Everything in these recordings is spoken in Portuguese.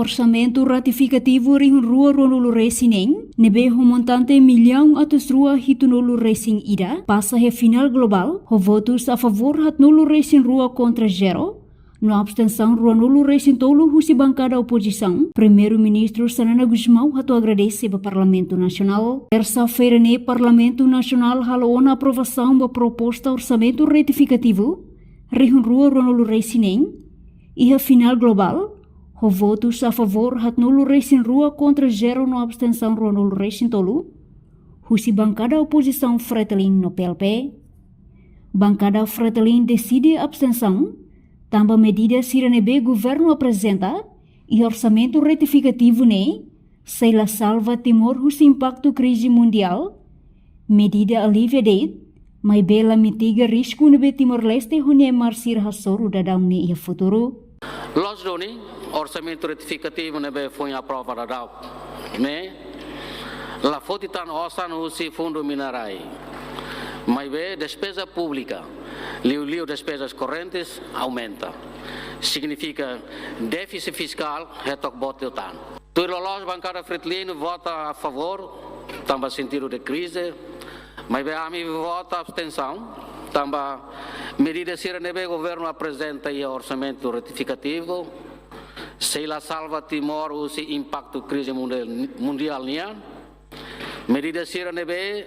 Orçamento ratificativo ring rua ronulu racing nebe montante milhão atus rua hitunulu racing ida passa a final global ho votos a favor hat nulu racing rua contra zero no abstenção rua nulu racing tolu husi bancada oposição primeiro-ministro Sanana Gusmão hatu agradece ao Parlamento Nacional. Terça-feira ne Parlamento Nacional halou na aprovação da proposta orçamento retificativo ring rua ronulu racing e a final global o votos a favor hat nulu racing rua contra zero no abstenção rua nulu racing tolu. Husi bancada oposição Fretilin no PLP. Bancada Fretilin decide abstenção. Tamba medida siranebe governo apresenta e orçamento retificativo ne seila salva Timor husi impacto crise mundial. Medida alivia deit, mai bela mitiga risco nebe Timor-Leste hune marsir hasoru dadam ne ia futuro. Los doni orçamento retificativo nebe foi aprovado da ne la fotitan osan husi fundo minerai. Mai be despesa pública, liu despesas correntes aumenta. Significa déficit fiscal retok boteltan. Tudo loja bancária Fretilin vota a favor, tamba sentido de crise. Mai be ami vota abstenção, tamba medida siranebe governo apresenta e orçamento retificativo. Se la salva Timor usi impacto crise mundial nia. Medida siranebe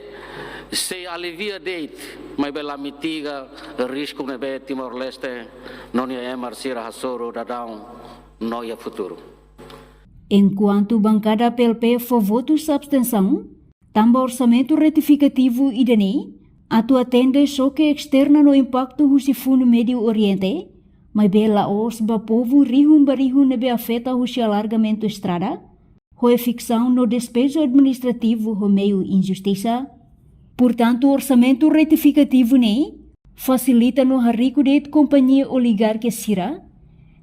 se alivia deit, mas bela mitiga risco nebe Timor-Leste non ia emarsira hasoro dadão no ia futuro. Enquanto bancada PLP for votos abstenção, tamba orçamento retificativo idani, atu atende choque externa no impacto husi fundo Médio Oriente, mas bela os ba povo rihum nebe afeta husi alargamento estrada, hoe ficção no despejo administrativo ho meio injustiça. Portanto, o orçamento retificativo ne facilita no harrico de companhia oligarca Sira,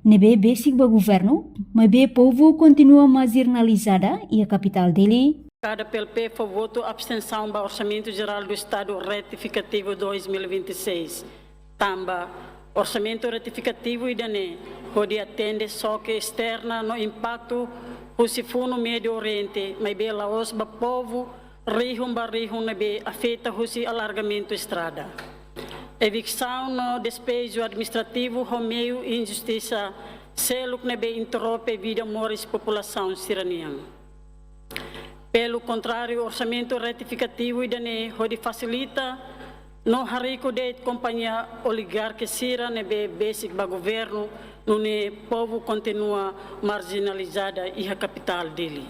nebe basic ba governo, mas be povo continua marginalizada e a capital dele. Cada PLP foi voto abstenção para o Orçamento Geral do Estado Retificativo 2026. Tamba, Orçamento Retificativo idane, onde atende choque externa no impacto do Fundo Médio Oriente, mas be laos ba povo rihum nebe afeta husi alargamento estrada. Evicção no despejo administrativo ho meio injustiça seluk nebe interrompe vida moris população siranian. Pelo contrário, orçamento retificativo idane hodi facilita no harico de companhia oligarca sira nebe basic ba governo nune povo continua marginalizada e a capital dele.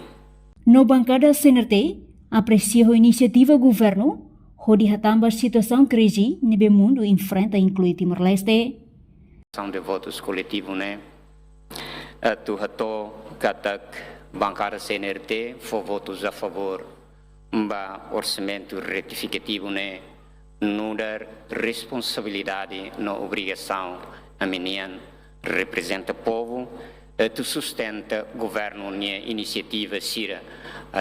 No bancada CNRT aprecia a iniciativa governo, onde hatamba situação crise nebe mundo enfrenta inclui Timor-Leste. São de votos coletivos, né? Tu hato katak bancada CNRT for votos a favor ba orçamento retificativo, né? Não dar responsabilidade na obrigação a menina representa o povo. Tu sustenta governo na iniciativa Sira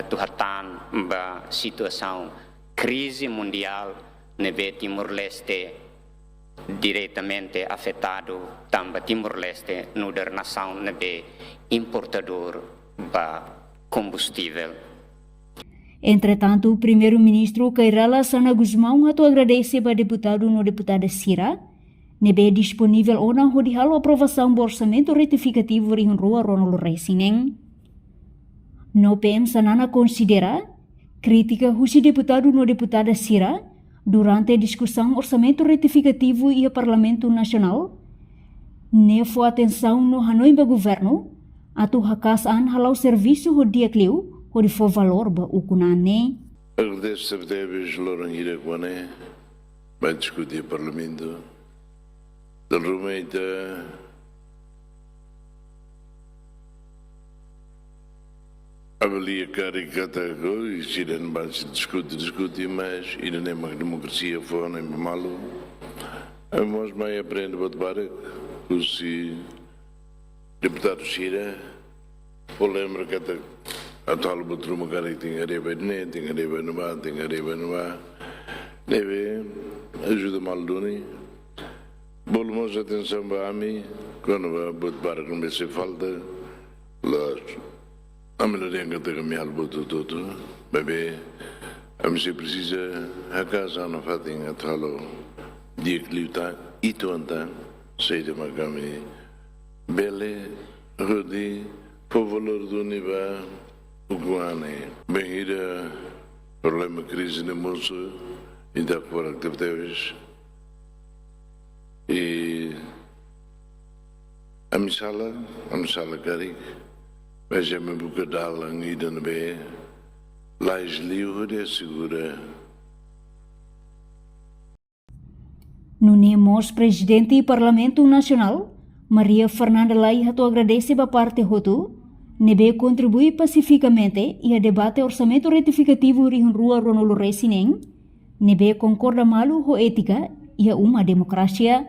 tu hatan ba situação crise mundial nebe Timor-Leste diretamente afetado tamba Timor-Leste no der nação nebe importador ba combustível. Entretanto, o primeiro-ministro Kairala Sana Gusmão atu agradece para deputado no deputada Sira nebe disponível ona hodi halo aprovação do orçamento retificativo ring rua ronulu racing. No PM Sanana considera crítica husi deputado no deputada Sira durante a discussão orçamento retificativo e a Parlamento Nacional. Nefo atenção no Hanoi ba governo atu hakasan halau serviço ho dia kliu hodi fo valor ba ukunane. Agradeço a Deus Lorangira Guané vai discutir o Parlamento. Realmente avalia caricata coisa, se não vai se discutir, mas ainda nem uma democracia foi nem malo. Mas mais aprende a botar os deputados Sira, eu lembro que a tal botou uma cara que tinha areia de tinha areia no mar, deve ajuda mal doni. Bolmos atenção para mim, quando vai botar não me se falta, A melhoria que tem me alboto todo, bebê, a mim se precisa a casa na fatinha talo de clita e tonta, sei de macame, bele, rodi, por valor do nível, o guane, bem ira, problema crise no moço, e da fora que teve e a misala carig, veja me buka dalang idan be, lais liu de segura. No Nemos, presidente do Parlamento Nacional, Maria Fernanda Lai hato agradece a parte hotu, nebe contribui pacificamente e a debate orçamento retificativo ri rua Ronolo Resineng, nebe concorda malu ho ética e a uma democracia.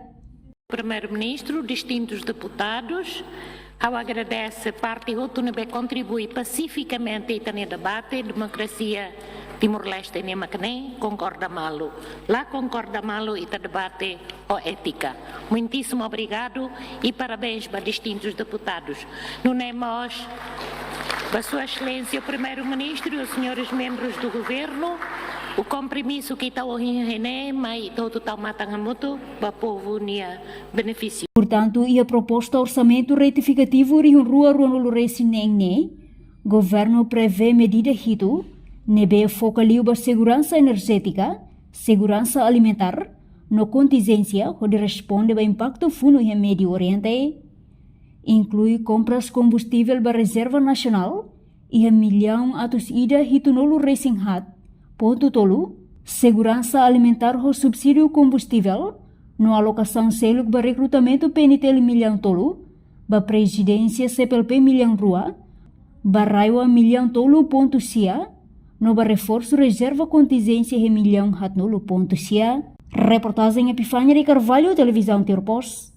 Primeiro-Ministro, distintos deputados, ao agradece parte outro nebe contribui pacificamente no debate democracia Timor-Leste nem macané concorda malo. Lá concorda malo e debate ou ética. Muitíssimo obrigado e parabéns para distintos deputados. No Nemos, para Sua Excelência o Primeiro-Ministro e os senhores membros do Governo, o compromisso que está ouvindo René, mas todo está matando muito para o povo nia benefício. Portanto, e a proposta orçamento retificativo ri rua Ronolo Resineng, governo prevê medida hito, nebe focaliu ba segurança energética, segurança alimentar, no contingência onde responde ba impacto funo em Médio Oriente, inclui compras combustível ba reserva nacional e milhão atos ida hitunolo racing hat, ponto tolu, segurança alimentar ho subsídio combustível, no alocação seluk ba recrutamento PNTL milhão tolu, ba presidência CPLP milhão rua, ba raiwa milhão tolu ponto sia, no reforço reserva contingência em milhão hat nolo ponto sia. Reportagem Epifânia de Carvalho, televisão Terpos.